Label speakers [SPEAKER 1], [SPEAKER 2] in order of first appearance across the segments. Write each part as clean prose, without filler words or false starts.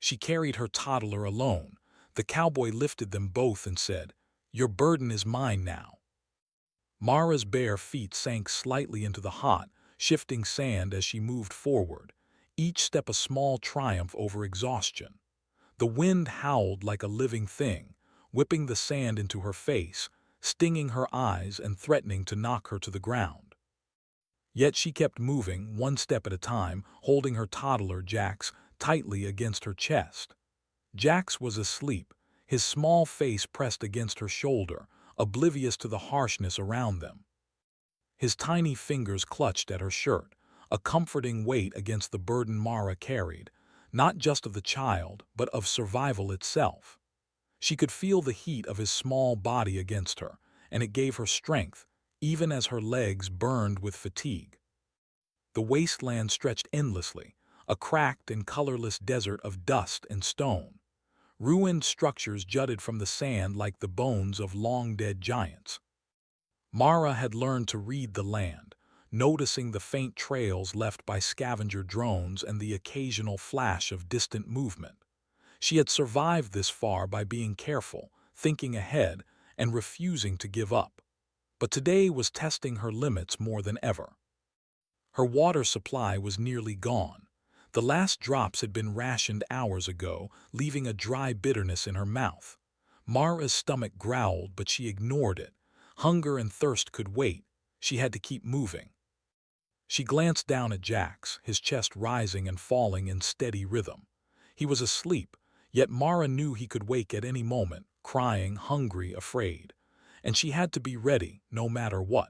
[SPEAKER 1] She carried her toddler alone. The cowboy lifted them both and said, "Your burden is mine now." Mara's bare feet sank slightly into the hot, shifting sand as she moved forward, each step a small triumph over exhaustion. The wind howled like a living thing, whipping the sand into her face, stinging her eyes and threatening to knock her to the ground. Yet she kept moving, one step at a time, holding her toddler, Jax, tightly against her chest. Jax was asleep, his small face pressed against her shoulder, oblivious to the harshness around them. His tiny fingers clutched at her shirt, a comforting weight against the burden Mara carried, not just of the child, but of survival itself. She could feel the heat of his small body against her, and it gave her strength, even as her legs burned with fatigue. The wasteland stretched endlessly, a cracked and colorless desert of dust and stone. Ruined structures jutted from the sand like the bones of long-dead giants. Mara had learned to read the land, noticing the faint trails left by scavenger drones and the occasional flash of distant movement. She had survived this far by being careful, thinking ahead, and refusing to give up. But today was testing her limits more than ever. Her water supply was nearly gone. The last drops had been rationed hours ago, leaving a dry bitterness in her mouth. Mara's stomach growled, but she ignored it. Hunger and thirst could wait. She had to keep moving. She glanced down at Jax, his chest rising and falling in steady rhythm. He was asleep, yet Mara knew he could wake at any moment, crying, hungry, afraid. And she had to be ready, no matter what.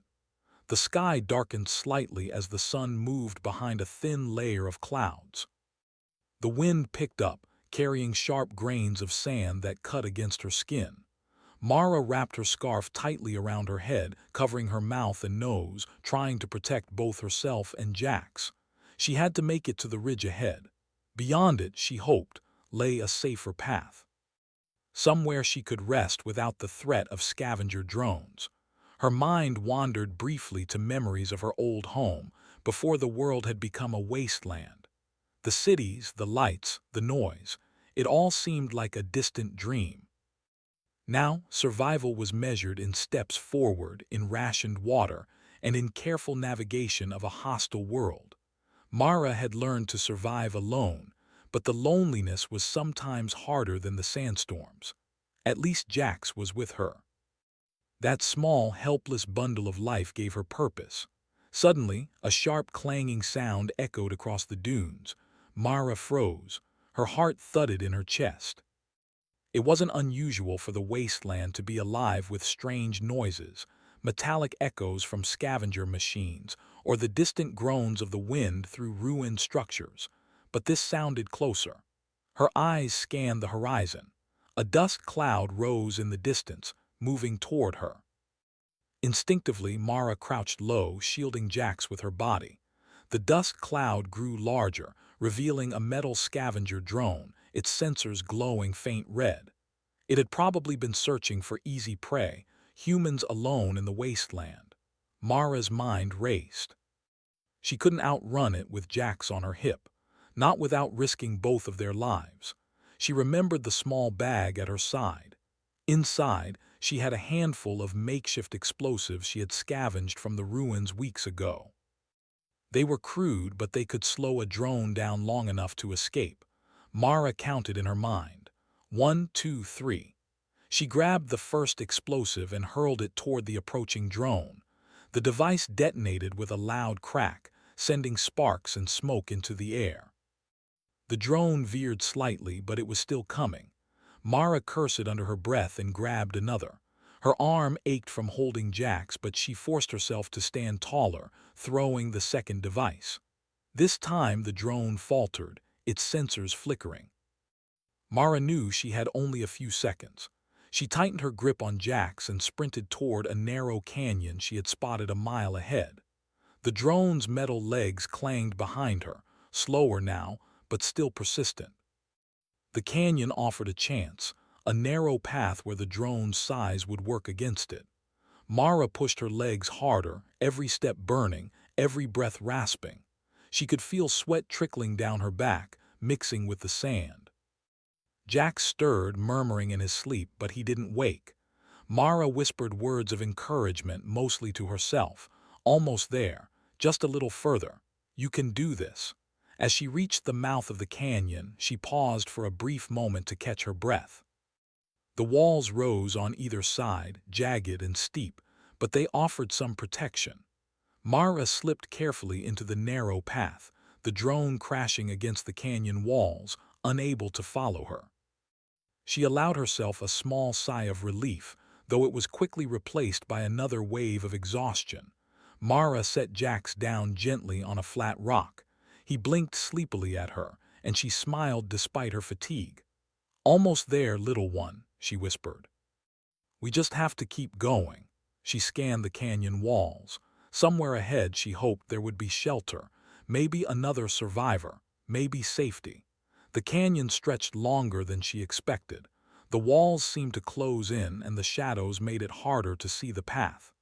[SPEAKER 1] The sky darkened slightly as the sun moved behind a thin layer of clouds. The wind picked up, carrying sharp grains of sand that cut against her skin. Mara wrapped her scarf tightly around her head, covering her mouth and nose, trying to protect both herself and Jax. She had to make it to the ridge ahead. Beyond it, she hoped, lay a safer path. Somewhere she could rest without the threat of scavenger drones. Her mind wandered briefly to memories of her old home, before the world had become a wasteland. The cities, the lights, the noise, it all seemed like a distant dream. Now, survival was measured in steps forward, in rationed water, and in careful navigation of a hostile world. Mara had learned to survive alone, but the loneliness was sometimes harder than the sandstorms. At least Jax was with her. That small, helpless bundle of life gave her purpose. Suddenly, a sharp clanging sound echoed across the dunes. Mara froze. Her heart thudded in her chest. It wasn't unusual for the wasteland to be alive with strange noises, metallic echoes from scavenger machines, or the distant groans of the wind through ruined structures. But this sounded closer. Her eyes scanned the horizon. A dust cloud rose in the distance, moving toward her. Instinctively, Mara crouched low, shielding Jax with her body. The dust cloud grew larger, revealing a metal scavenger drone, its sensors glowing faint red. It had probably been searching for easy prey, humans alone in the wasteland. Mara's mind raced. She couldn't outrun it with Jax on her hip, not without risking both of their lives. She remembered the small bag at her side. Inside, she had a handful of makeshift explosives she had scavenged from the ruins weeks ago. They were crude, but they could slow a drone down long enough to escape. Mara counted in her mind. 1, 2, 3. She grabbed the first explosive and hurled it toward the approaching drone. The device detonated with a loud crack, sending sparks and smoke into the air. The drone veered slightly, but it was still coming. Mara cursed under her breath and grabbed another. Her arm ached from holding Jax, but she forced herself to stand taller, throwing the second device. This time the drone faltered, its sensors flickering. Mara knew she had only a few seconds. She tightened her grip on Jax and sprinted toward a narrow canyon she had spotted a mile ahead. The drone's metal legs clanged behind her, slower now, but still persistent. The canyon offered a chance, a narrow path where the drone's size would work against it. Mara pushed her legs harder, every step burning, every breath rasping. She could feel sweat trickling down her back, mixing with the sand. Jack stirred, murmuring in his sleep, but he didn't wake. Mara whispered words of encouragement, mostly to herself. Almost there, just a little further. You can do this. As she reached the mouth of the canyon, she paused for a brief moment to catch her breath. The walls rose on either side, jagged and steep, but they offered some protection. Mara slipped carefully into the narrow path, the drone crashing against the canyon walls, unable to follow her. She allowed herself a small sigh of relief, though it was quickly replaced by another wave of exhaustion. Mara set Jax down gently on a flat rock. He blinked sleepily at her, and she smiled despite her fatigue. "Almost there, little one," she whispered. "We just have to keep going." She scanned the canyon walls. Somewhere ahead she hoped there would be shelter, maybe another survivor, maybe safety. The canyon stretched longer than she expected. The walls seemed to close in, and the shadows made it harder to see the path.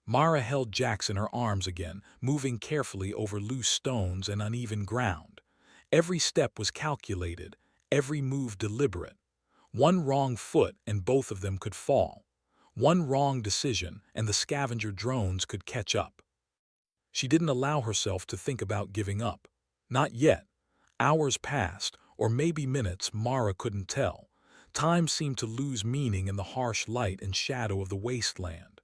[SPEAKER 1] Mara held Jax in her arms again, moving carefully over loose stones and uneven ground. Every step was calculated, every move deliberate. One wrong foot and both of them could fall. One wrong decision and the scavenger drones could catch up. She didn't allow herself to think about giving up. Not yet. Hours passed, or maybe minutes, Mara couldn't tell. Time seemed to lose meaning in the harsh light and shadow of the wasteland.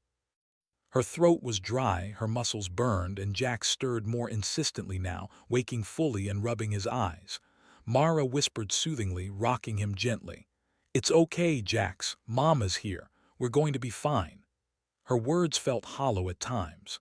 [SPEAKER 1] Her throat was dry, her muscles burned, and Jack stirred more insistently now, waking fully and rubbing his eyes. Mara whispered soothingly, rocking him gently. "It's okay, Jax. Mama's here. We're going to be fine." Her words felt hollow at times.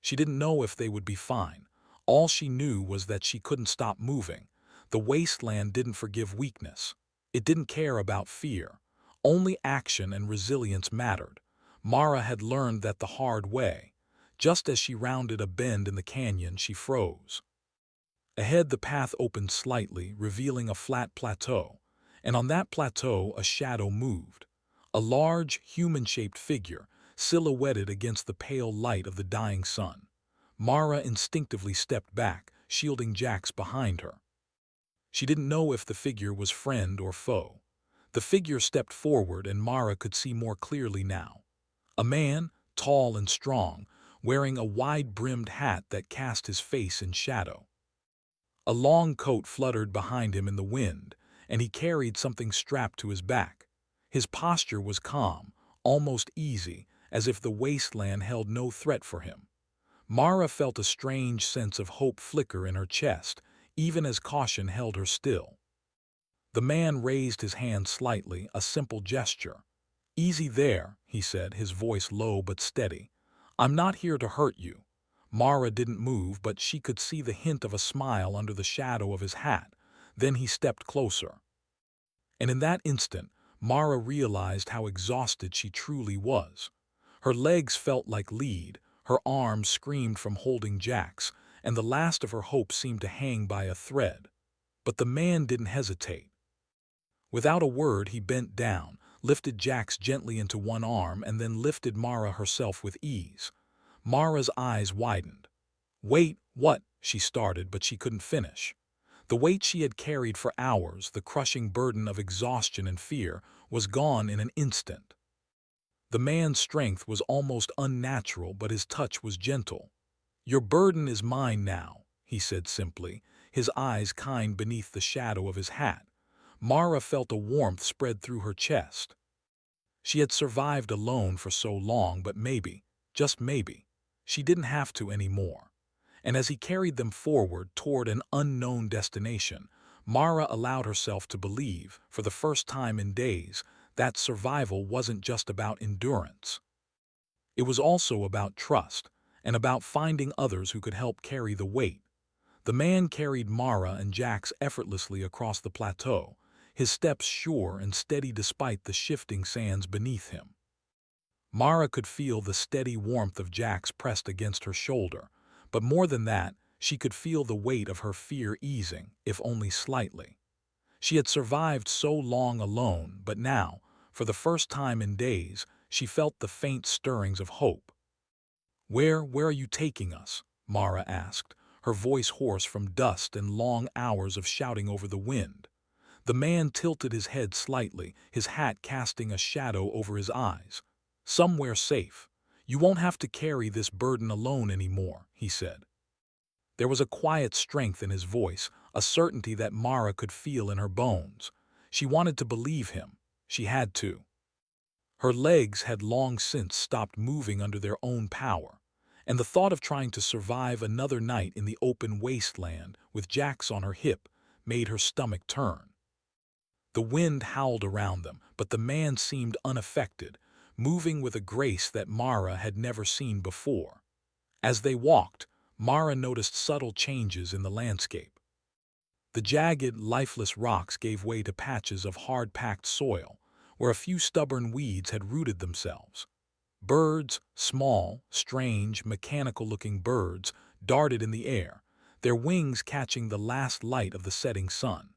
[SPEAKER 1] She didn't know if they would be fine. All she knew was that she couldn't stop moving. The wasteland didn't forgive weakness. It didn't care about fear. Only action and resilience mattered. Mara had learned that the hard way. Just as she rounded a bend in the canyon, she froze. Ahead, the path opened slightly, revealing a flat plateau. And on that plateau, a shadow moved. A large, human-shaped figure, silhouetted against the pale light of the dying sun. Mara instinctively stepped back, shielding Jax behind her. She didn't know if the figure was friend or foe. The figure stepped forward, and Mara could see more clearly now. A man, tall and strong, wearing a wide-brimmed hat that cast his face in shadow. A long coat fluttered behind him in the wind, and he carried something strapped to his back. His posture was calm, almost easy, as if the wasteland held no threat for him. Mara felt a strange sense of hope flicker in her chest, even as caution held her still. The man raised his hand slightly, a simple gesture. "Easy there," he said, his voice low but steady. "I'm not here to hurt you." Mara didn't move, but she could see the hint of a smile under the shadow of his hat. Then he stepped closer. And in that instant, Mara realized how exhausted she truly was. Her legs felt like lead, her arms screamed from holding Jax, and the last of her hope seemed to hang by a thread. But the man didn't hesitate. Without a word, he bent down, lifted Jax gently into one arm, and then lifted Mara herself with ease. Mara's eyes widened. "Wait, what?" she started, but she couldn't finish. The weight she had carried for hours, the crushing burden of exhaustion and fear, was gone in an instant. The man's strength was almost unnatural, but his touch was gentle. "Your burden is mine now," he said simply, his eyes kind beneath the shadow of his hat. Mara felt a warmth spread through her chest. She had survived alone for so long, but maybe, just maybe, she didn't have to anymore. And as he carried them forward toward an unknown destination, Mara allowed herself to believe, for the first time in days, that survival wasn't just about endurance. It was also about trust, and about finding others who could help carry the weight. The man carried Mara and Jax effortlessly across the plateau, his steps sure and steady despite the shifting sands beneath him. Mara could feel the steady warmth of Jax pressed against her shoulder, but more than that, she could feel the weight of her fear easing, if only slightly. She had survived so long alone, but now, for the first time in days, she felt the faint stirrings of hope. Where are you taking us?" Mara asked, her voice hoarse from dust and long hours of shouting over the wind. The man tilted his head slightly, his hat casting a shadow over his eyes. "Somewhere safe. You won't have to carry this burden alone anymore," he said. There was a quiet strength in his voice, a certainty that Mara could feel in her bones. She wanted to believe him. She had to. Her legs had long since stopped moving under their own power, and the thought of trying to survive another night in the open wasteland with Jax on her hip made her stomach turn. The wind howled around them, but the man seemed unaffected, moving with a grace that Mara had never seen before. As they walked, Mara noticed subtle changes in the landscape. The jagged, lifeless rocks gave way to patches of hard-packed soil, where a few stubborn weeds had rooted themselves. Birds, small, strange, mechanical-looking birds, darted in the air, their wings catching the last light of the setting sun.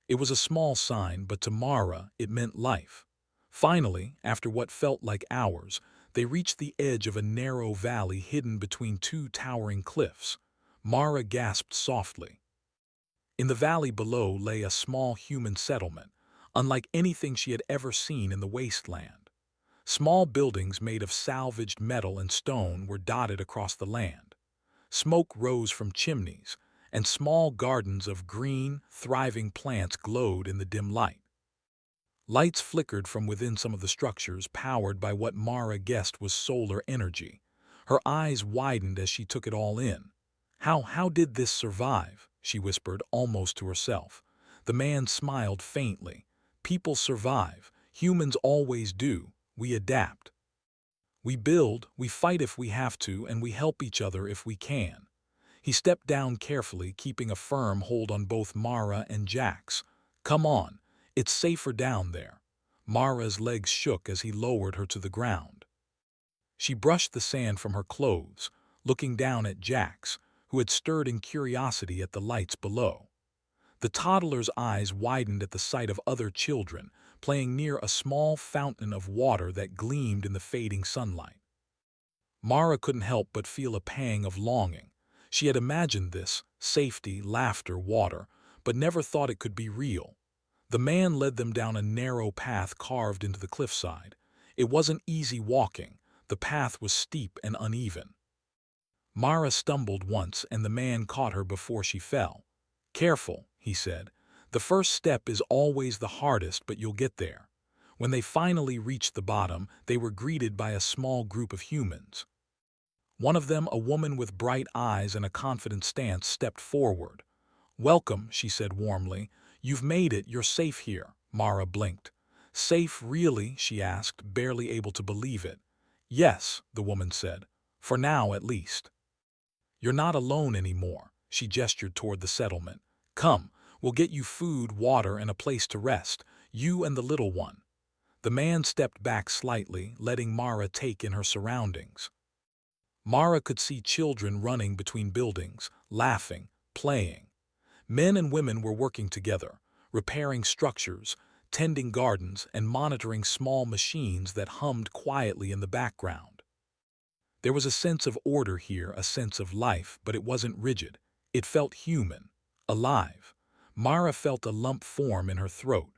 [SPEAKER 1] It was a small sign, but to Mara it meant life. Finally, after what felt like hours, they reached the edge of a narrow valley hidden between two towering cliffs. Mara gasped softly. In the valley below lay a small human settlement, unlike anything she had ever seen in the wasteland. Small buildings made of salvaged metal and stone were dotted across the land. Smoke rose from chimneys, and small gardens of green, thriving plants glowed in the dim light. Lights flickered from within some of the structures, powered by what Mara guessed was solar energy. Her eyes widened as she took it all in. How did this survive?" she whispered, almost to herself. The man smiled faintly. "People survive. Humans always do. We adapt. We build, we fight if we have to, and we help each other if we can." He stepped down carefully, keeping a firm hold on both Mara and Jax. "Come on. It's safer down there." Mara's legs shook as he lowered her to the ground. She brushed the sand from her clothes, looking down at Jax, who had stirred in curiosity at the lights below. The toddler's eyes widened at the sight of other children, playing near a small fountain of water that gleamed in the fading sunlight. Mara couldn't help but feel a pang of longing. She had imagined this, safety, laughter, water, but never thought it could be real. The man led them down a narrow path carved into the cliffside. It wasn't easy walking. The path was steep and uneven. Mara stumbled once, and the man caught her before she fell. "Careful," he said. "The first step is always the hardest, but you'll get there." When they finally reached the bottom, they were greeted by a small group of humans. One of them, a woman with bright eyes and a confident stance, stepped forward. "Welcome," she said warmly. "You've made it. You're safe here." Mara blinked. "Safe, really?" she asked, barely able to believe it. "Yes," the woman said. "For now, at least. You're not alone anymore." She gestured toward the settlement. "Come, we'll get you food, water, and a place to rest. You and the little one." The man stepped back slightly, letting Mara take in her surroundings. Mara could see children running between buildings, laughing, playing. Men and women were working together, repairing structures, tending gardens, and monitoring small machines that hummed quietly in the background. There was a sense of order here, a sense of life, but it wasn't rigid. It felt human, alive. Mara felt a lump form in her throat.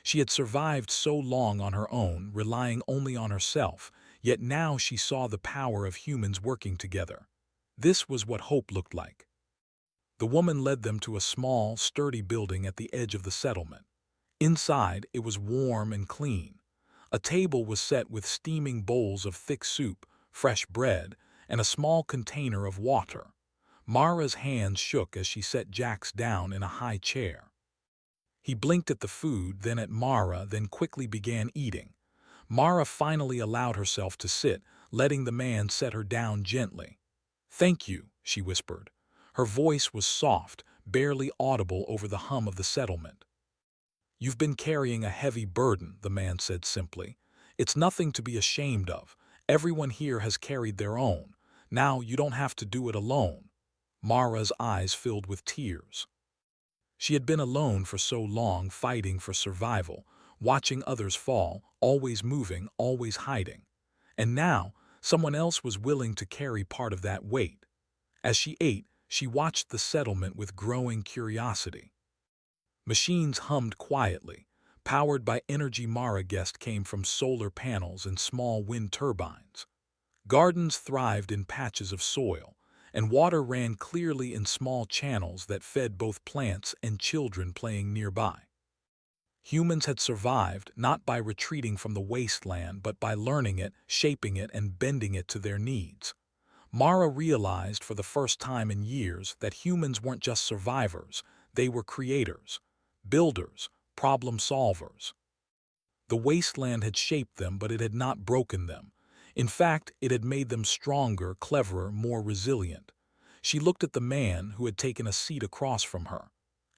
[SPEAKER 1] She had survived so long on her own, relying only on herself, yet now she saw the power of humans working together. This was what hope looked like. The woman led them to a small, sturdy building at the edge of the settlement. Inside, it was warm and clean. A table was set with steaming bowls of thick soup, fresh bread, and a small container of water. Mara's hands shook as she set Jax down in a high chair. He blinked at the food, then at Mara, then quickly began eating. Mara finally allowed herself to sit, letting the man set her down gently. "Thank you," she whispered. Her voice was soft, barely audible over the hum of the settlement. "You've been carrying a heavy burden," the man said simply. "It's nothing to be ashamed of. Everyone here has carried their own. Now you don't have to do it alone." Mara's eyes filled with tears. She had been alone for so long, fighting for survival, watching others fall, always moving, always hiding. And now, someone else was willing to carry part of that weight. As she ate, she watched the settlement with growing curiosity. Machines hummed quietly, powered by energy Mara guessed came from solar panels and small wind turbines. Gardens thrived in patches of soil, and water ran clearly in small channels that fed both plants and children playing nearby. Humans had survived not by retreating from the wasteland but by learning it, shaping it, and bending it to their needs. Mara realized for the first time in years that humans weren't just survivors, they were creators, builders, problem solvers. The wasteland had shaped them, but it had not broken them. In fact, it had made them stronger, cleverer, more resilient. She looked at the man who had taken a seat across from her.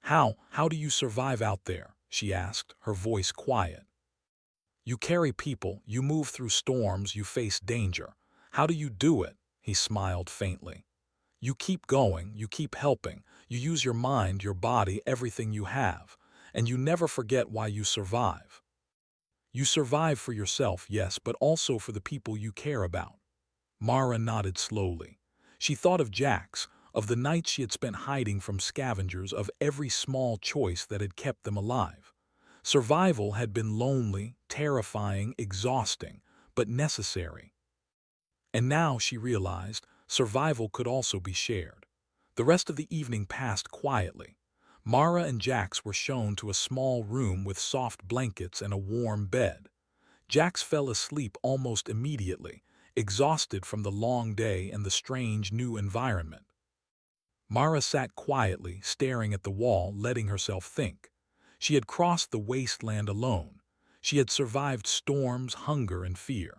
[SPEAKER 1] How do you survive out there?" she asked, her voice quiet. "You carry people, you move through storms, you face danger. How do you do it?" He smiled faintly. "You keep going, you keep helping, you use your mind, your body, everything you have, and you never forget why you survive. You survive for yourself, yes, but also for the people you care about." Mara nodded slowly. She thought of Jax, of the nights she had spent hiding from scavengers, of every small choice that had kept them alive. Survival had been lonely, terrifying, exhausting, but necessary. And now, she realized, survival could also be shared. The rest of the evening passed quietly. Mara and Jax were shown to a small room with soft blankets and a warm bed. Jax fell asleep almost immediately, exhausted from the long day and the strange new environment. Mara sat quietly, staring at the wall, letting herself think. She had crossed the wasteland alone. She had survived storms, hunger, and fear.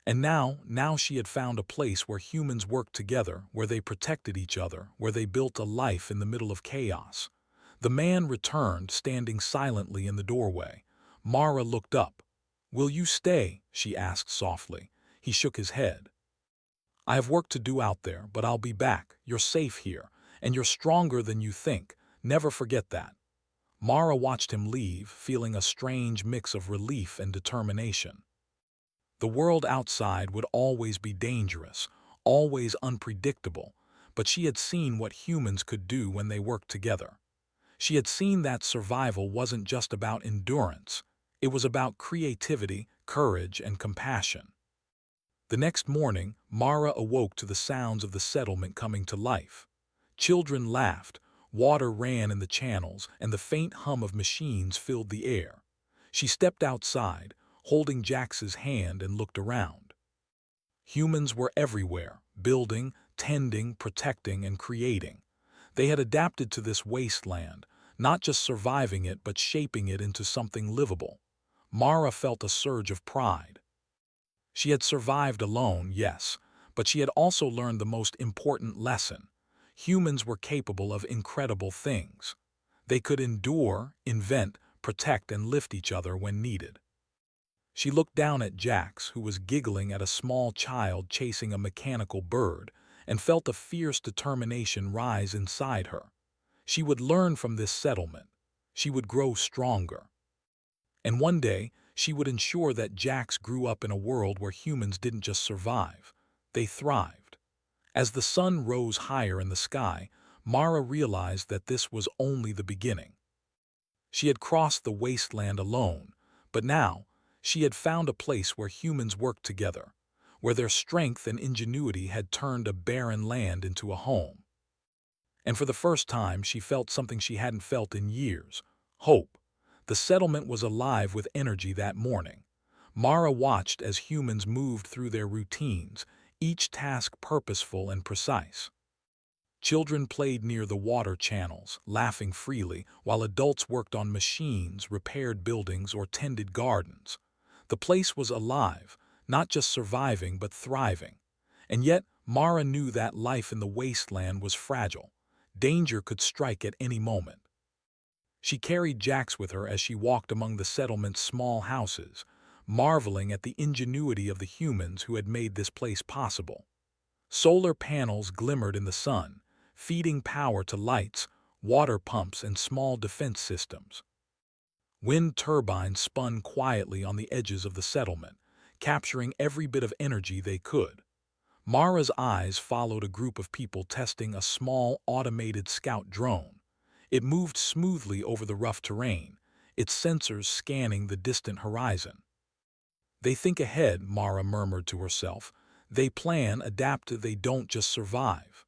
[SPEAKER 1] And now she had found a place where humans worked together, where they protected each other, where they built a life in the middle of chaos. The man returned, standing silently in the doorway. Mara looked up. "Will you stay?" she asked softly. He shook his head. "I have work to do out there, but I'll be back. You're safe here, and you're stronger than you think. Never forget that." Mara watched him leave, feeling a strange mix of relief and determination. The world outside would always be dangerous, always unpredictable, but she had seen what humans could do when they worked together. She had seen that survival wasn't just about endurance. It was about creativity, courage, and compassion. The next morning, Mara awoke to the sounds of the settlement coming to life. Children laughed, water ran in the channels, and the faint hum of machines filled the air. She stepped outside, holding Jax's hand, and looked around. Humans were everywhere, building, tending, protecting, and creating. They had adapted to this wasteland, not just surviving it but shaping it into something livable. Mara felt a surge of pride. She had survived alone, yes, but she had also learned the most important lesson. Humans were capable of incredible things. They could endure, invent, protect, and lift each other when needed. She looked down at Jax, who was giggling at a small child chasing a mechanical bird, and felt a fierce determination rise inside her. She would learn from this settlement. She would grow stronger. And one day, she would ensure that Jax grew up in a world where humans didn't just survive, they thrived. As the sun rose higher in the sky, Mara realized that this was only the beginning. She had crossed the wasteland alone, but now, she had found a place where humans worked together, where their strength and ingenuity had turned a barren land into a home. And for the first time, she felt something she hadn't felt in years: hope. The settlement was alive with energy that morning. Mara watched as humans moved through their routines, each task purposeful and precise. Children played near the water channels, laughing freely, while adults worked on machines, repaired buildings, or tended gardens. The place was alive, not just surviving but thriving. And yet, Mara knew that life in the wasteland was fragile. Danger could strike at any moment. She carried Jax with her as she walked among the settlement's small houses, marveling at the ingenuity of the humans who had made this place possible. Solar panels glimmered in the sun, feeding power to lights, water pumps, and small defense systems. Wind turbines spun quietly on the edges of the settlement, capturing every bit of energy they could. Mara's eyes followed a group of people testing a small automated scout drone. It moved smoothly over the rough terrain, its sensors scanning the distant horizon. They think ahead, Mara murmured to herself. They plan, adapt, they don't just survive.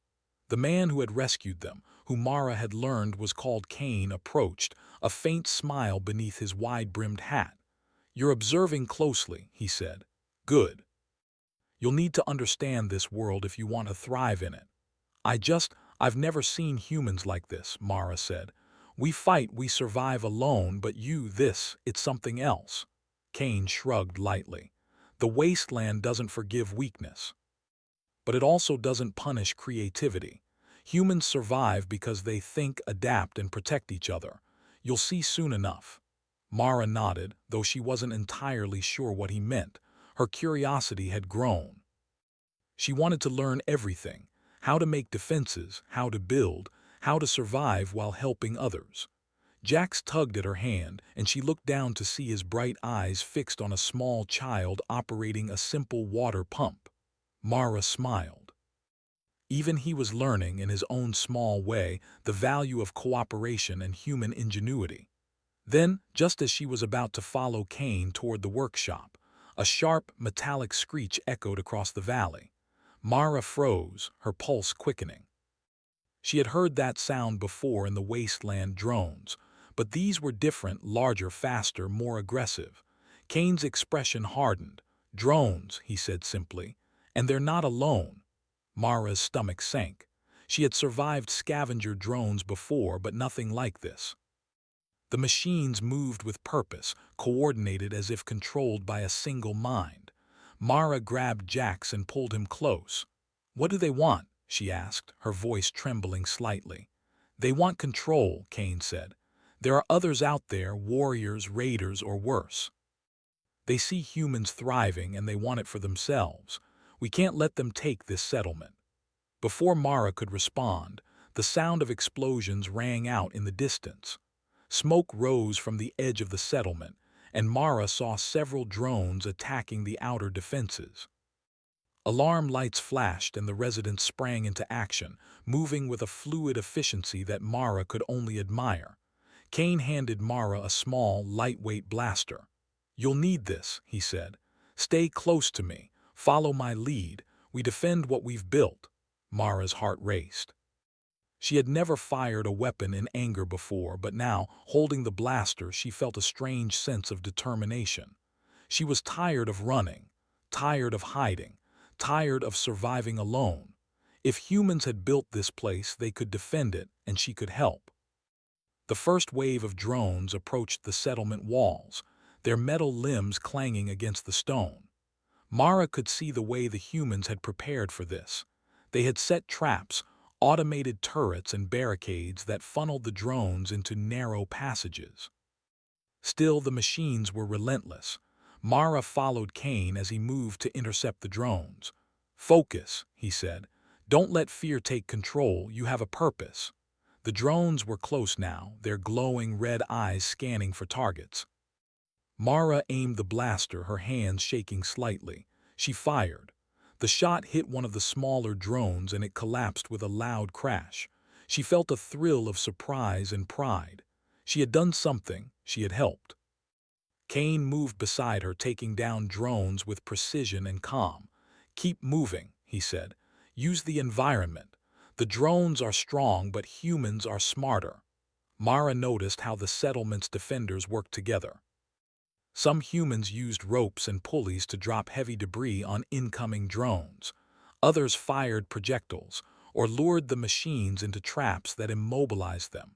[SPEAKER 1] The man who had rescued them, who Mara had learned was called Cain, approached, a faint smile beneath his wide-brimmed hat. "You're observing closely," he said. "Good. You'll need to understand this world if you want to thrive in it." I've never seen humans like this," Mara said. "We fight, we survive alone, but it's something else." Cain shrugged lightly. "The wasteland doesn't forgive weakness. But it also doesn't punish creativity. Humans survive because they think, adapt, and protect each other. You'll see soon enough." Mara nodded, though she wasn't entirely sure what he meant. Her curiosity had grown. She wanted to learn everything: how to make defenses, how to build, how to survive while helping others. Jax tugged at her hand, and she looked down to see his bright eyes fixed on a small child operating a simple water pump. Mara smiled. Even he was learning, in his own small way, the value of cooperation and human ingenuity. Then, just as she was about to follow Cain toward the workshop, a sharp, metallic screech echoed across the valley. Mara froze, her pulse quickening. She had heard that sound before in the wasteland drones, but these were different, larger, faster, more aggressive. Cain's expression hardened. "Drones," he said simply. "And they're not alone." Mara's stomach sank. She had survived scavenger drones before, but nothing like this. The machines moved with purpose, coordinated as if controlled by a single mind. Mara grabbed Jax and pulled him close. "What do they want?" she asked, her voice trembling slightly. "They want control," Cain said. "There are others out there, warriors, raiders, or worse. They see humans thriving and they want it for themselves. We can't let them take this settlement." Before Mara could respond, the sound of explosions rang out in the distance. Smoke rose from the edge of the settlement, and Mara saw several drones attacking the outer defenses. Alarm lights flashed and the residents sprang into action, moving with a fluid efficiency that Mara could only admire. Cain handed Mara a small, lightweight blaster. "You'll need this," he said. "Stay close to me. Follow my lead. We defend what we've built." Mara's heart raced. She had never fired a weapon in anger before, but now, holding the blaster, she felt a strange sense of determination. She was tired of running, tired of hiding, tired of surviving alone. If humans had built this place, they could defend it, and she could help. The first wave of drones approached the settlement walls, their metal limbs clanging against the stone. Mara could see the way the humans had prepared for this. They had set traps, automated turrets and barricades that funneled the drones into narrow passages. Still, the machines were relentless. Mara followed Cain as he moved to intercept the drones. "Focus," he said. "Don't let fear take control. You have a purpose." The drones were close now, their glowing red eyes scanning for targets. Mara aimed the blaster, her hands shaking slightly. She fired. The shot hit one of the smaller drones and it collapsed with a loud crash. She felt a thrill of surprise and pride. She had done something, she had helped. Cain moved beside her, taking down drones with precision and calm. "Keep moving," he said. "Use the environment. The drones are strong, but humans are smarter." Mara noticed how the settlement's defenders worked together. Some humans used ropes and pulleys to drop heavy debris on incoming drones. Others fired projectiles or lured the machines into traps that immobilized them.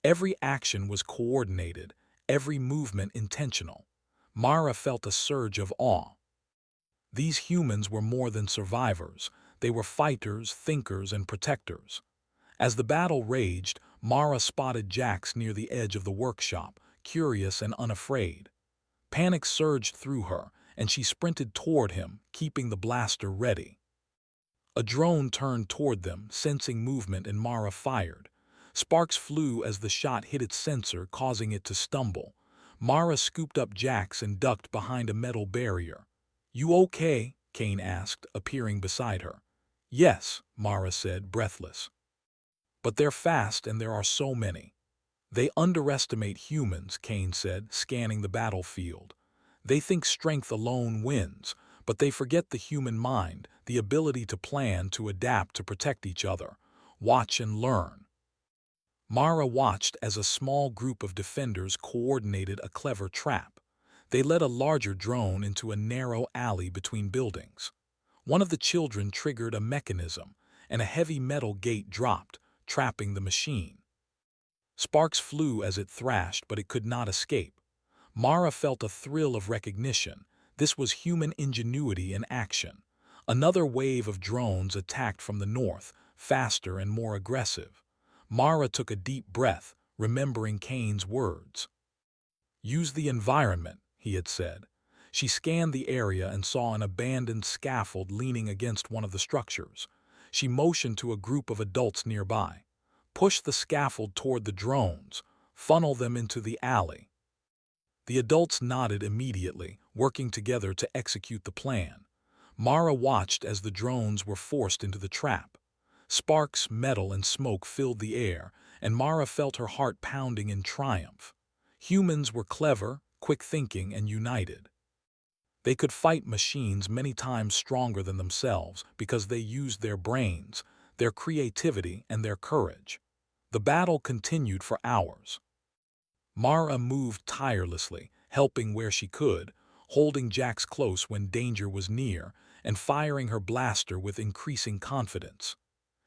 [SPEAKER 1] Every action was coordinated, every movement intentional. Mara felt a surge of awe. These humans were more than survivors. They were fighters, thinkers, and protectors. As the battle raged, Mara spotted Jax near the edge of the workshop, curious and unafraid. Panic surged through her, and she sprinted toward him, keeping the blaster ready. A drone turned toward them, sensing movement, and Mara fired. Sparks flew as the shot hit its sensor, causing it to stumble. Mara scooped up Jax and ducked behind a metal barrier. "You okay?" Cain asked, appearing beside her. "Yes," Mara said, breathless. "But they're fast and there are so many." They underestimate humans, Kane said, scanning the battlefield. They think strength alone wins, but they forget the human mind, the ability to plan, to adapt, to protect each other. Watch and learn. Mara watched as a small group of defenders coordinated a clever trap. They led a larger drone into a narrow alley between buildings. One of the children triggered a mechanism, and a heavy metal gate dropped, trapping the machine. Sparks flew as it thrashed, but it could not escape. Mara felt a thrill of recognition. This was human ingenuity in action. Another wave of drones attacked from the north, faster and more aggressive. Mara took a deep breath, remembering Kane's words. "Use the environment," he had said. She scanned the area and saw an abandoned scaffold leaning against one of the structures. She motioned to a group of adults nearby. "Push the scaffold toward the drones. Funnel them into the alley." The adults nodded immediately, working together to execute the plan. Mara watched as the drones were forced into the trap. Sparks, metal, and smoke filled the air, and Mara felt her heart pounding in triumph. Humans were clever, quick-thinking, and united. They could fight machines many times stronger than themselves because they used their brains, their creativity, and their courage. The battle continued for hours. Mara moved tirelessly, helping where she could, holding Jax close when danger was near, and firing her blaster with increasing confidence.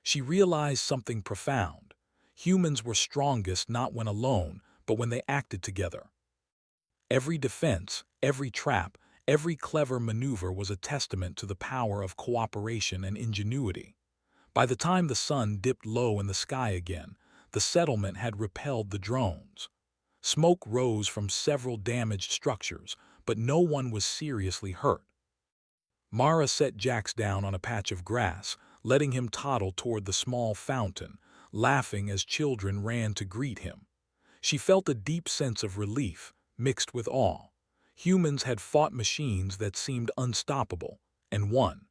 [SPEAKER 1] She realized something profound. Humans were strongest not when alone, but when they acted together. Every defense, every trap, every clever maneuver was a testament to the power of cooperation and ingenuity. By the time the sun dipped low in the sky again, the settlement had repelled the drones. Smoke rose from several damaged structures, but no one was seriously hurt. Mara set Jax down on a patch of grass, letting him toddle toward the small fountain, laughing as children ran to greet him. She felt a deep sense of relief, mixed with awe. Humans had fought machines that seemed unstoppable, and won.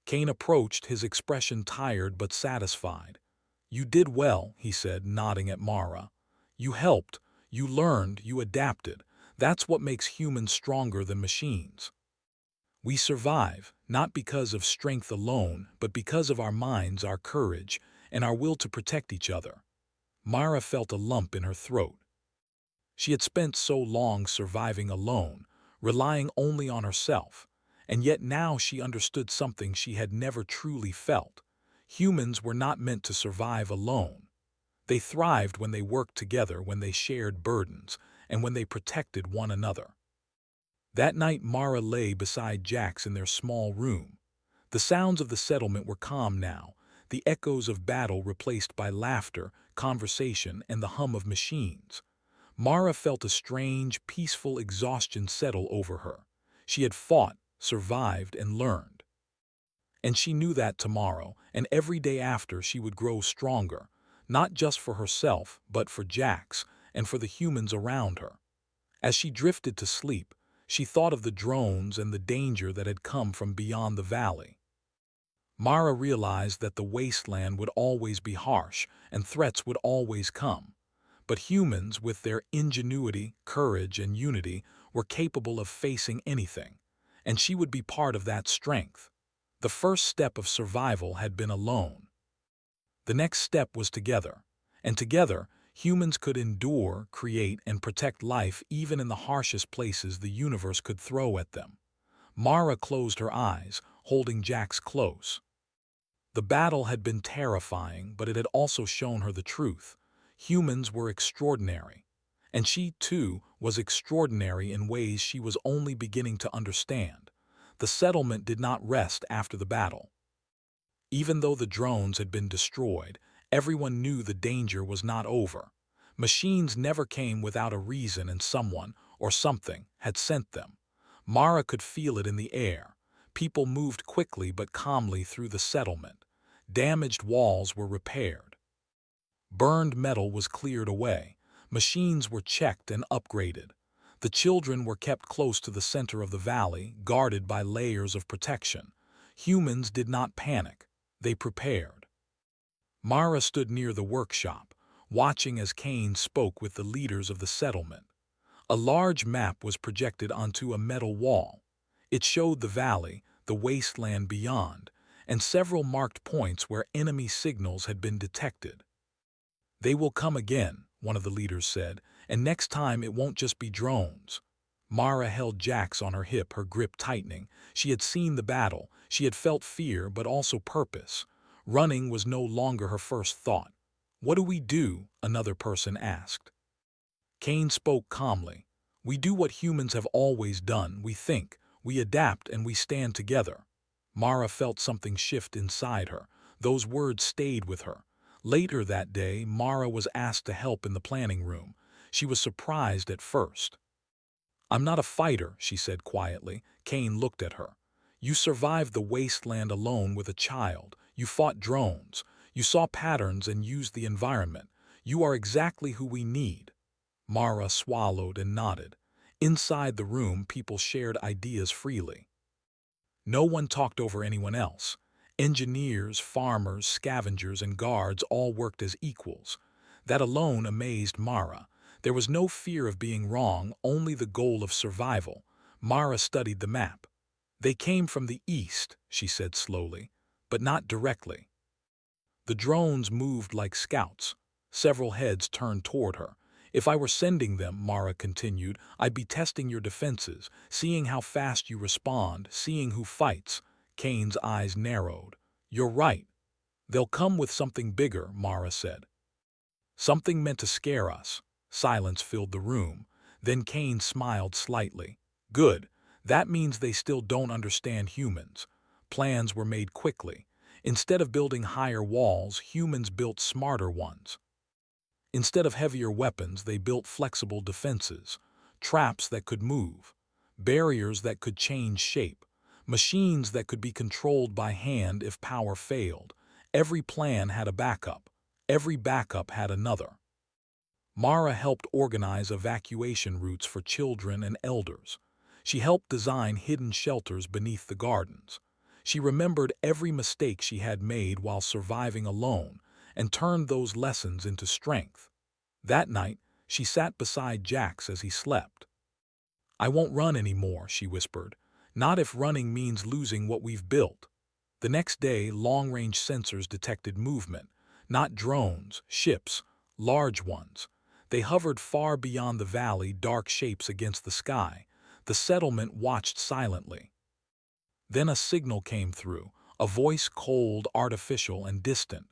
[SPEAKER 1] Kane approached, his expression tired but satisfied. "You did well," he said, nodding at Mara. "You helped, you learned, you adapted. That's what makes humans stronger than machines. We survive, not because of strength alone, but because of our minds, our courage, and our will to protect each other." Mara felt a lump in her throat. She had spent so long surviving alone, relying only on herself, and yet now she understood something she had never truly felt. Humans were not meant to survive alone. They thrived when they worked together, when they shared burdens, and when they protected one another. That night Mara lay beside Jax in their small room. The sounds of the settlement were calm now, the echoes of battle replaced by laughter, conversation, and the hum of machines. Mara felt a strange, peaceful exhaustion settle over her. She had fought, survived, and learned. And she knew that tomorrow, and every day after, she would grow stronger, not just for herself, but for Jax, and for the humans around her. As she drifted to sleep, she thought of the drones and the danger that had come from beyond the valley. Mara realized that the wasteland would always be harsh, and threats would always come. But humans, with their ingenuity, courage, and unity, were capable of facing anything, and she would be part of that strength. The first step of survival had been alone. The next step was together, and together, humans could endure, create, and protect life even in the harshest places the universe could throw at them. Mara closed her eyes, holding Jax close. The battle had been terrifying, but it had also shown her the truth. Humans were extraordinary, and she, too, was extraordinary in ways she was only beginning to understand. The settlement did not rest after the battle. Even though the drones had been destroyed, everyone knew the danger was not over. Machines never came without a reason, and someone, or something, had sent them. Mara could feel it in the air. People moved quickly but calmly through the settlement. Damaged walls were repaired. Burned metal was cleared away. Machines were checked and upgraded. The children were kept close to the center of the valley, guarded by layers of protection. Humans did not panic. They prepared. Mara stood near the workshop, watching as Kane spoke with the leaders of the settlement. A large map was projected onto a metal wall. It showed the valley, the wasteland beyond, and several marked points where enemy signals had been detected. "They will come again," one of the leaders said, "and next time it won't just be drones." Mara held Jax on her hip, her grip tightening. She had seen the battle. She had felt fear, but also purpose. Running was no longer her first thought. "What do we do?" another person asked. Kane spoke calmly. "We do what humans have always done. We think, we adapt, and we stand together." Mara felt something shift inside her. Those words stayed with her. Later that day, Mara was asked to help in the planning room. She was surprised at first. "I'm not a fighter," she said quietly. Kane looked at her. "You survived the wasteland alone with a child. You fought drones. You saw patterns and used the environment. You are exactly who we need." Mara swallowed and nodded. Inside the room, people shared ideas freely. No one talked over anyone else. Engineers, farmers, scavengers, and guards all worked as equals. That alone amazed Mara. There was no fear of being wrong, only the goal of survival. Mara studied the map. "They came from the east," she said slowly, "but not directly." The drones moved like scouts. Several heads turned toward her. "If I were sending them," Mara continued, "I'd be testing your defenses, seeing how fast you respond, seeing who fights." Kane's eyes narrowed. "You're right. They'll come with something bigger," Mara said. "Something meant to scare us." Silence filled the room. Then Kane smiled slightly. "Good. That means they still don't understand humans." Plans were made quickly. Instead of building higher walls, humans built smarter ones. Instead of heavier weapons, they built flexible defenses, traps that could move, barriers that could change shape, machines that could be controlled by hand if power failed. Every plan had a backup. Every backup had another. Mara helped organize evacuation routes for children and elders. She helped design hidden shelters beneath the gardens. She remembered every mistake she had made while surviving alone and turned those lessons into strength. That night, she sat beside Jax as he slept. "I won't run anymore," she whispered. "Not if running means losing what we've built." The next day, long-range sensors detected movement. Not drones, ships, large ones. They hovered far beyond the valley, dark shapes against the sky. The settlement watched silently. Then a signal came through, a voice cold, artificial, and distant.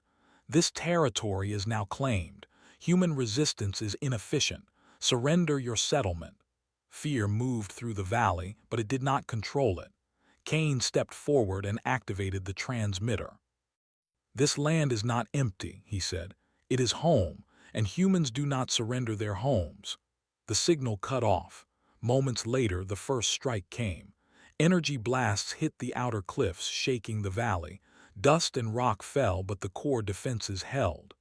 [SPEAKER 1] "This territory is now claimed. Human resistance is inefficient. Surrender your settlement." Fear moved through the valley, but it did not control it. Kane stepped forward and activated the transmitter. "This land is not empty," he said. "It is home, and humans do not surrender their homes." The signal cut off. Moments later, the first strike came. Energy blasts hit the outer cliffs, shaking the valley. Dust and rock fell, but the core defenses held.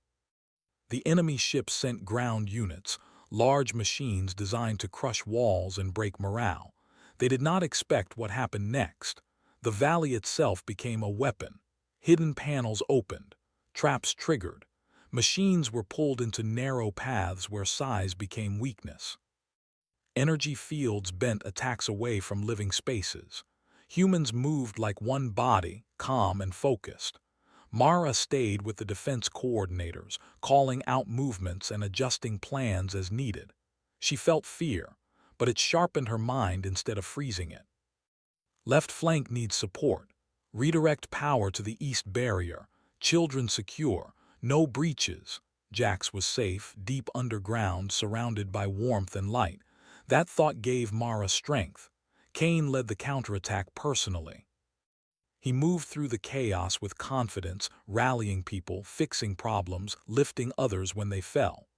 [SPEAKER 1] The enemy ships sent ground units, large machines designed to crush walls and break morale. They did not expect what happened next. The valley itself became a weapon. Hidden panels opened. Traps triggered. Machines were pulled into narrow paths where size became weakness. Energy fields bent attacks away from living spaces. Humans moved like one body, calm and focused. Mara stayed with the defense coordinators, calling out movements and adjusting plans as needed. She felt fear, but it sharpened her mind instead of freezing it. "Left flank needs support. Redirect power to the east barrier. Children secure. No breaches." Jax was safe, deep underground, surrounded by warmth and light. That thought gave Mara strength. Kane led the counterattack personally. He moved through the chaos with confidence, rallying people, fixing problems, lifting others when they fell.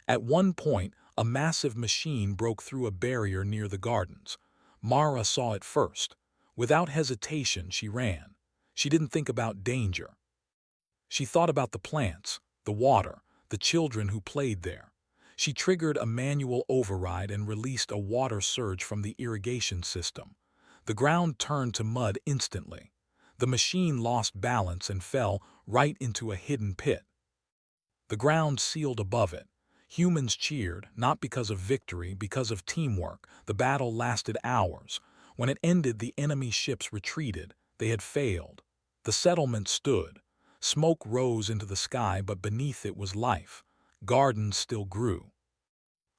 [SPEAKER 1] At one point, a massive machine broke through a barrier near the gardens. Mara saw it first. Without hesitation, she ran. She didn't think about danger. She thought about the plants, the water, the children who played there. She triggered a manual override and released a water surge from the irrigation system. The ground turned to mud instantly. The machine lost balance and fell right into a hidden pit. The ground sealed above it. Humans cheered, not because of victory, because of teamwork. The battle lasted hours. When it ended, the enemy ships retreated. They had failed. The settlement stood. Smoke rose into the sky, but beneath it was life. Gardens still grew.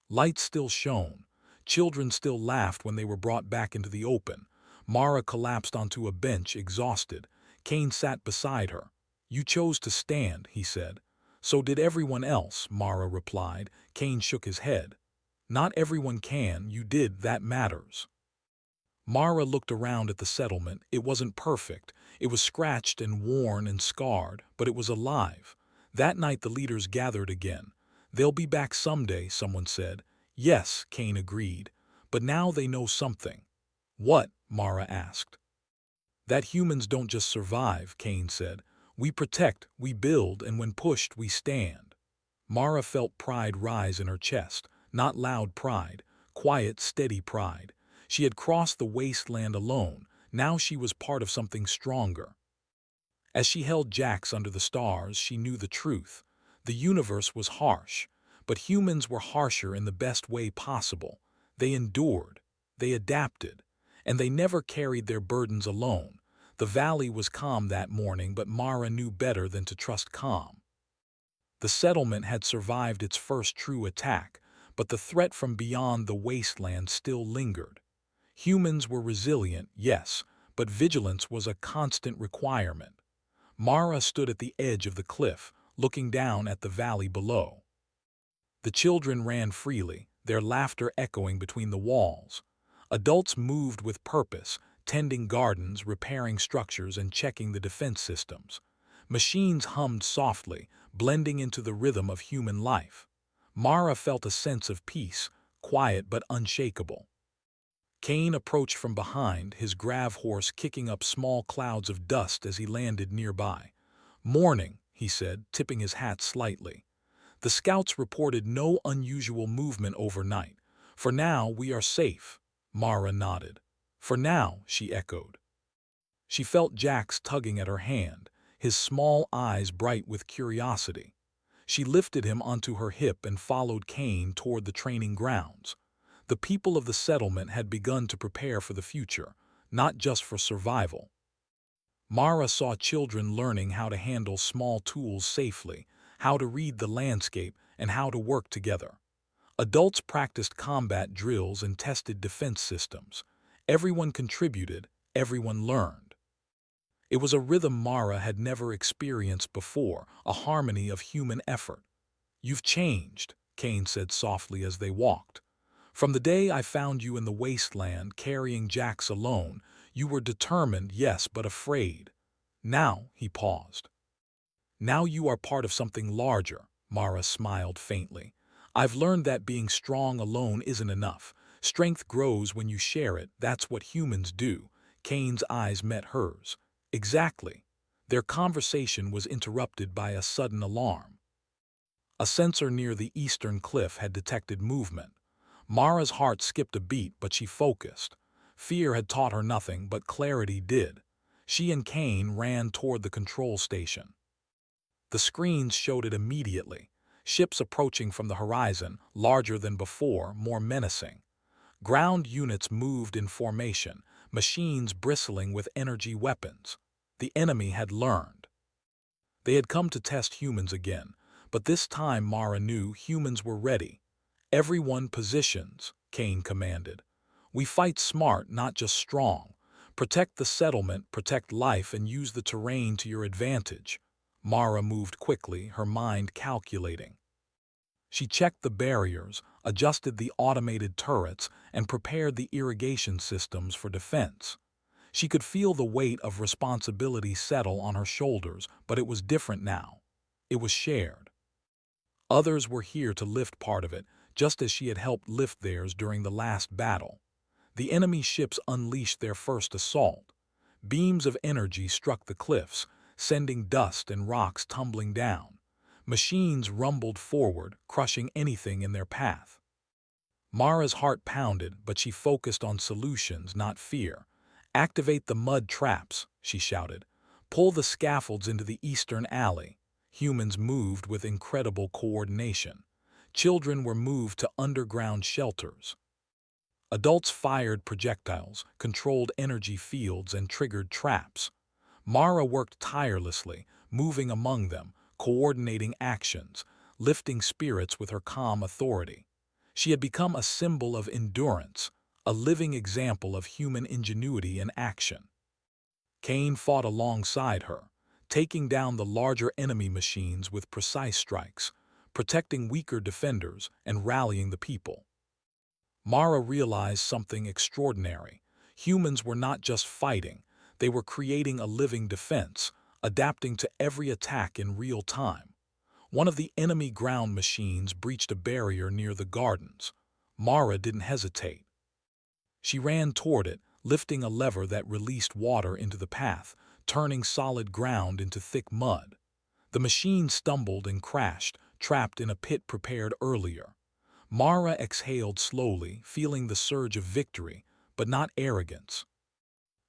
[SPEAKER 1] Lights still shone. Children still laughed when they were brought back into the open. Mara collapsed onto a bench, exhausted. Kane sat beside her. "You chose to stand," he said. "So did everyone else," Mara replied. Kane shook his head. "Not everyone can. You did. That matters." Mara looked around at the settlement. It wasn't perfect. It was scratched and worn and scarred, but it was alive. That night the leaders gathered again. "They'll be back someday," someone said. "Yes," Kane agreed. "But now they know something." "What?" Mara asked. "That humans don't just survive," Kane said. "We protect, we build, and when pushed, we stand." Mara felt pride rise in her chest. Not loud pride, quiet, steady pride. She had crossed the wasteland alone. Now she was part of something stronger. As she held Jax under the stars, she knew the truth. The universe was harsh, but humans were harsher in the best way possible. They endured, they adapted, and they never carried their burdens alone. The valley was calm that morning, but Mara knew better than to trust calm. The settlement had survived its first true attack, but the threat from beyond the wasteland still lingered. Humans were resilient, yes, but vigilance was a constant requirement. Mara stood at the edge of the cliff, looking down at the valley below. The children ran freely, their laughter echoing between the walls. Adults moved with purpose, tending gardens, repairing structures, and checking the defense systems. Machines hummed softly, blending into the rhythm of human life. Mara felt a sense of peace, quiet but unshakable. Kane approached from behind, his grav horse kicking up small clouds of dust as he landed nearby. "Morning," he said, tipping his hat slightly. "The scouts reported no unusual movement overnight. For now, we are safe." Mara nodded. "For now," she echoed. She felt Jax tugging at her hand, his small eyes bright with curiosity. She lifted him onto her hip and followed Kane toward the training grounds. The people of the settlement had begun to prepare for the future, not just for survival. Mara saw children learning how to handle small tools safely, how to read the landscape, and how to work together. Adults practiced combat drills and tested defense systems. Everyone contributed, everyone learned. It was a rhythm Mara had never experienced before, a harmony of human effort. "You've changed," Kane said softly as they walked. "From the day I found you in the wasteland carrying Jax alone, you were determined, yes, but afraid. Now," he paused. "Now you are part of something larger," Mara smiled faintly. "I've learned that being strong alone isn't enough. Strength grows when you share it. That's what humans do." Kane's eyes met hers. "Exactly." Their conversation was interrupted by a sudden alarm. A sensor near the eastern cliff had detected movement. Mara's heart skipped a beat, but she focused. Fear had taught her nothing, but clarity did. She and Kane ran toward the control station. The screens showed it immediately. Ships approaching from the horizon, larger than before, more menacing. Ground units moved in formation, machines bristling with energy weapons. The enemy had learned. They had come to test humans again, but this time Mara knew humans were ready. "Everyone positions," Kane commanded. "We fight smart, not just strong. Protect the settlement, protect life, and use the terrain to your advantage." Mara moved quickly, her mind calculating. She checked the barriers, adjusted the automated turrets, and prepared the irrigation systems for defense. She could feel the weight of responsibility settle on her shoulders, but it was different now. It was shared. Others were here to lift part of it, just as she had helped lift theirs during the last battle. The enemy ships unleashed their first assault. Beams of energy struck the cliffs, sending dust and rocks tumbling down. Machines rumbled forward, crushing anything in their path. Mara's heart pounded, but she focused on solutions, not fear. "Activate the mud traps," she shouted. "Pull the scaffolds into the eastern alley." humans moved with incredible coordination. Children were moved to underground shelters. Adults fired projectiles, controlled energy fields, and triggered traps. Mara worked tirelessly, moving among them, coordinating actions, lifting spirits with her calm authority. She had become a symbol of endurance, a living example of human ingenuity in action. Kane fought alongside her, taking down the larger enemy machines with precise strikes, protecting weaker defenders and rallying the people. Mara realized something extraordinary. Humans were not just fighting, they were creating a living defense, adapting to every attack in real time. One of the enemy ground machines breached a barrier near the gardens. Mara didn't hesitate. She ran toward it, lifting a lever that released water into the path, turning solid ground into thick mud. The machine stumbled and crashed, trapped in a pit prepared earlier. Mara exhaled slowly, feeling the surge of victory, but not arrogance.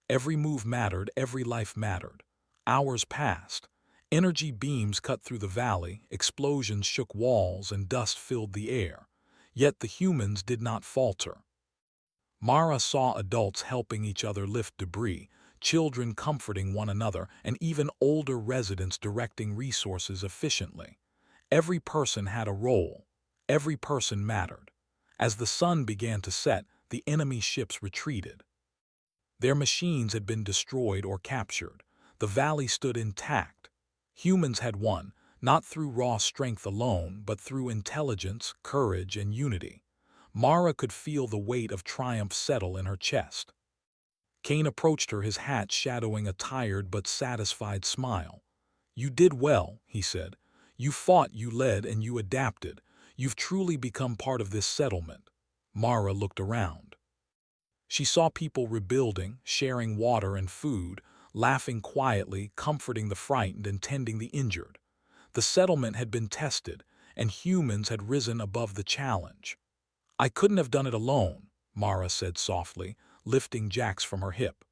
[SPEAKER 1] Every move mattered, every life mattered. Hours passed. Energy beams cut through the valley, explosions shook walls, and dust filled the air. Yet the humans did not falter. Mara saw adults helping each other lift debris, children comforting one another, and even older residents directing resources efficiently. Every person had a role. Every person mattered. As the sun began to set, the enemy ships retreated. Their machines had been destroyed or captured. The valley stood intact. Humans had won, not through raw strength alone, but through intelligence, courage, and unity. Mara could feel the weight of triumph settle in her chest. Kane approached her, his hat shadowing a tired but satisfied smile. "You did well," he said. "You fought, you led, and you adapted. You've truly become part of this settlement." Mara looked around. She saw people rebuilding, sharing water and food, laughing quietly, comforting the frightened and tending the injured. The settlement had been tested, and humans had risen above the challenge. "I couldn't have done it alone," Mara said softly, lifting Jax from her hip.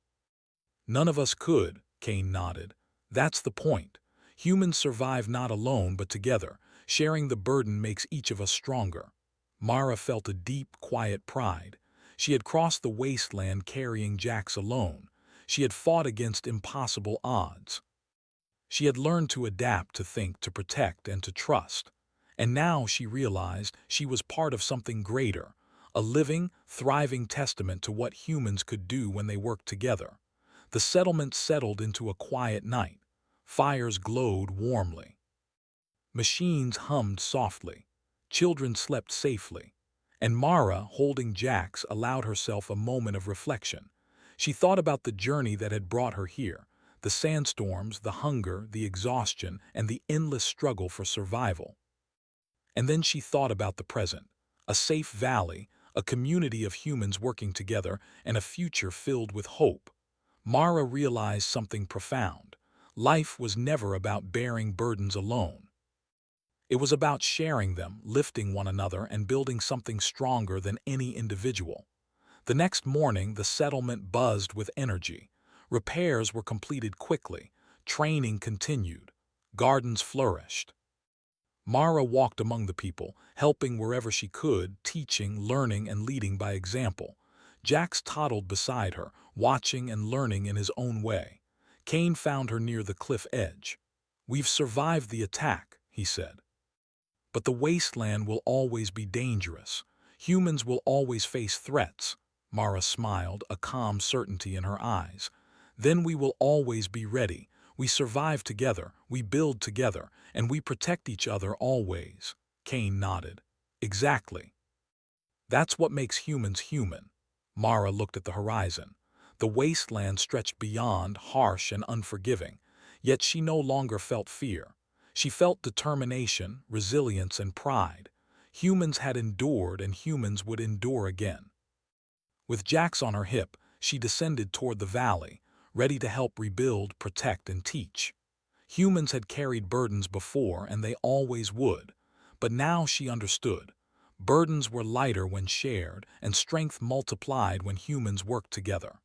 [SPEAKER 1] "None of us could," Kane nodded. "That's the point. Humans survive not alone but together. Sharing the burden makes each of us stronger." Mara felt a deep, quiet pride. She had crossed the wasteland carrying Jax alone. She had fought against impossible odds. She had learned to adapt, to think, to protect, and to trust. And now she realized she was part of something greater, a living, thriving testament to what humans could do when they worked together. The settlement settled into a quiet night. Fires glowed warmly. Machines hummed softly. Children slept safely. And Mara, holding Jax, allowed herself a moment of reflection. She thought about the journey that had brought her here, the sandstorms, the hunger, the exhaustion, and the endless struggle for survival. And then she thought about the present, a safe valley, a community of humans working together, and a future filled with hope. Mara realized something profound. Life was never about bearing burdens alone. It was about sharing them, lifting one another, and building something stronger than any individual. The next morning, the settlement buzzed with energy. Repairs were completed quickly. Training continued. Gardens flourished. Mara walked among the people, helping wherever she could, teaching, learning, and leading by example. Jax toddled beside her, watching and learning in his own way. Kane found her near the cliff edge. "We've survived the attack," he said. "But the wasteland will always be dangerous. Humans will always face threats." Mara smiled, a calm certainty in her eyes. "Then we will always be ready. We survive together, we build together, and we protect each other always." Kane nodded. "Exactly. That's what makes humans human." Mara looked at the horizon. The wasteland stretched beyond, harsh and unforgiving. Yet she no longer felt fear. She felt determination, resilience, and pride. Humans had endured, and humans would endure again. With Jax on her hip, she descended toward the valley, ready to help rebuild, protect, and teach. Humans had carried burdens before, and they always would. But now she understood. Burdens were lighter when shared, and strength multiplied when humans worked together.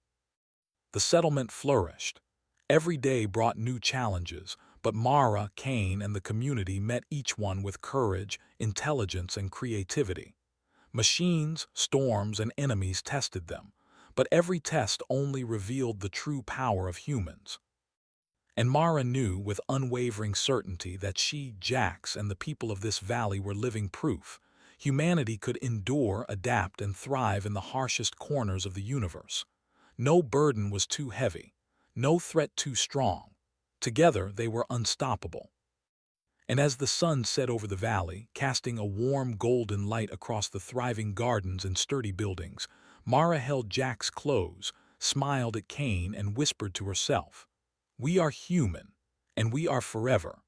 [SPEAKER 1] The settlement flourished. Every day brought new challenges, But Mara, Cain, and the community met each one with courage, intelligence, and creativity. Machines, storms, and enemies tested them, but every test only revealed the true power of humans. And Mara knew with unwavering certainty that she, Jax, and the people of this valley were living proof. Humanity could endure, adapt, and thrive in the harshest corners of the universe. No burden was too heavy, no threat too strong. Together they were unstoppable. And as the sun set over the valley, casting a warm golden light across the thriving gardens and sturdy buildings, Mara held Jax close, smiled at Cain, and whispered to herself, "We are human, and we are forever."